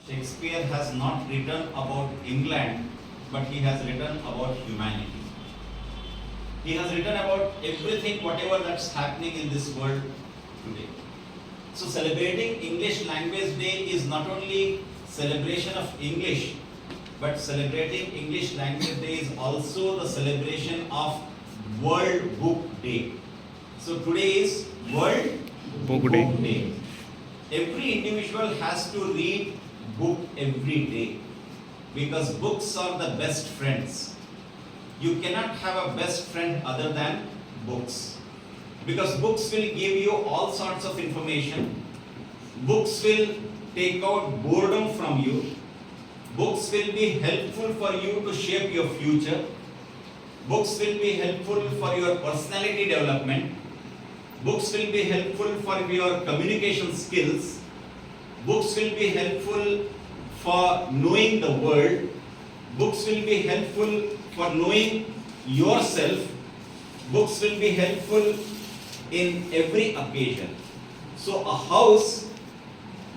Shakespeare has not written about England, but he has written about humanity. He has written about everything, whatever that's happening in this world today. So celebrating English Language Day is not only celebration of English, but celebrating English Language Day is also the celebration of World Book Day. So today is World Book Day. Day. Every individual has to read book every day because books are the best friends. You cannot have a best friend other than books, because books will give you all sorts of information. Books will take out boredom from you. Books will be helpful for you to shape your future. Books will be helpful for your personality development. Books will be helpful for your communication skills. Books will be helpful for knowing the world. Books will be helpful for knowing yourself. Books will be helpful in every occasion. So a house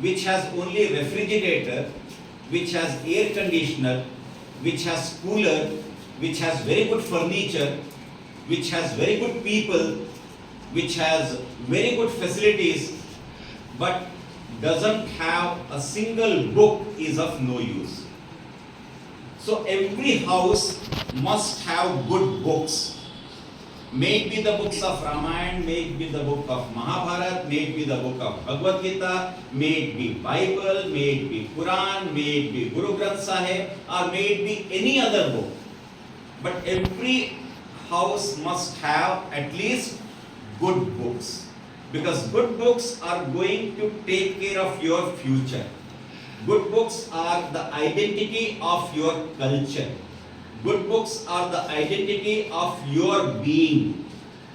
which has only refrigerator, which has air conditioner, which has cooler, which has very good furniture, which has very good people, which has very good facilities, but doesn't have a single book is of no use. So every house must have good books. May it be the books of Ramayana, may it be the book of Mahabharata, may it be the book of Bhagavad Gita, may it be Bible, may it be Quran, may it be Guru Granth Sahib, or may it be any other book. But every house must have at least good books, because good books are going to take care of your future. Good books are the identity of your culture. Good books are the identity of your being.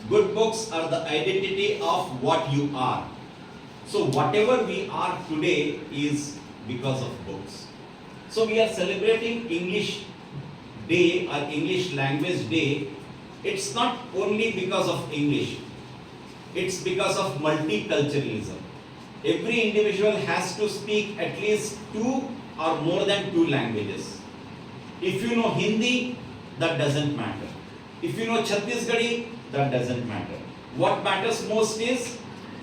Good books are the identity of what you are. So whatever we are today is because of books. So we are celebrating English Day or English Language Day. It's not only because of English. It's because of multiculturalism. Every individual has to speak at least 2 or more than 2 languages. If you know Hindi, that doesn't matter. If you know Chhattisgarhi, that doesn't matter. What matters most is,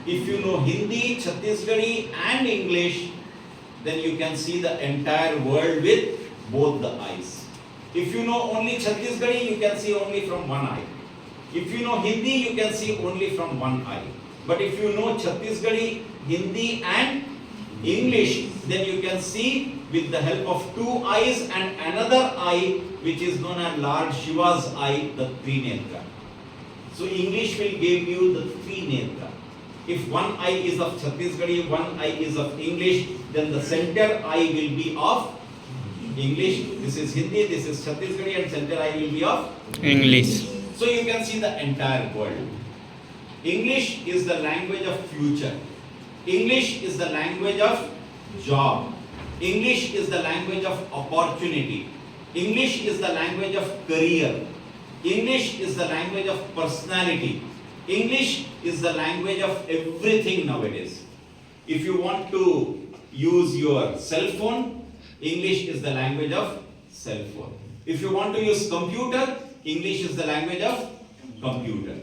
if you know Hindi, Chhattisgarhi and English, then you can see the entire world with both the eyes. If you know only Chhattisgarhi, you can see only from one eye. If you know Hindi, you can see only from one eye. But if you know Chhattisgarhi, Hindi and English, then you can see with the help of 2 eyes and another eye, which is known as Lord Shiva's eye, the Trinetra. So English will give you the Trinetra. If one eye is of Chhattisgarhi, one eye is of English, then the center eye will be of English. This is Hindi, this is Chhattisgarhi, and center eye will be of English. So you can see the entire world. English is the language of future. English is the language of job. English is the language of opportunity. English is the language of career. English is the language of personality. English is the language of everything nowadays. If you want to use your cell phone, English is the language of cell phone. If you want to use computer, English is the language of computer.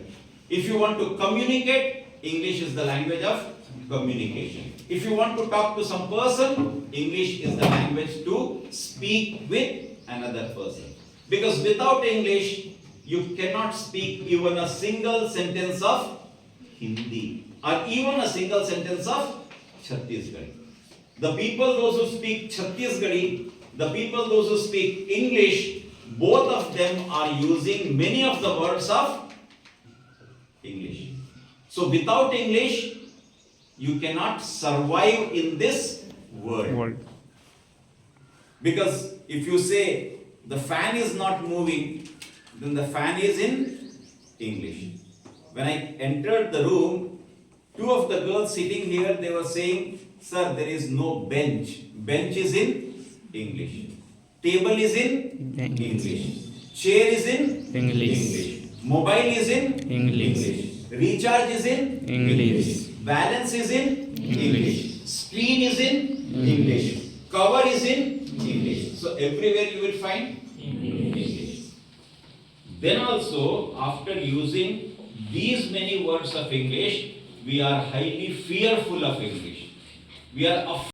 If you want to communicate, English is the language of communication. If you want to talk to some person, English is the language to speak with another person. Because without English, you cannot speak even a single sentence of Hindi or even a single sentence of Chhattisgarhi. The people those who speak Chhattisgarhi, the people those who speak English, both of them are using many of the words of English. So without English, you cannot survive in this world. Because if you say the fan is not moving, then the fan is in English. When I entered the room, 2 of the girls sitting here, they were saying, "Sir, there is no bench." Bench is in English. Table is in English. Chair is in English. Mobile is in English. Recharge is in English. Balance is in English. Screen is in English. Cover is in English. So everywhere you will find English. Then also, after using these many words of English, we are highly fearful of English. We are afraid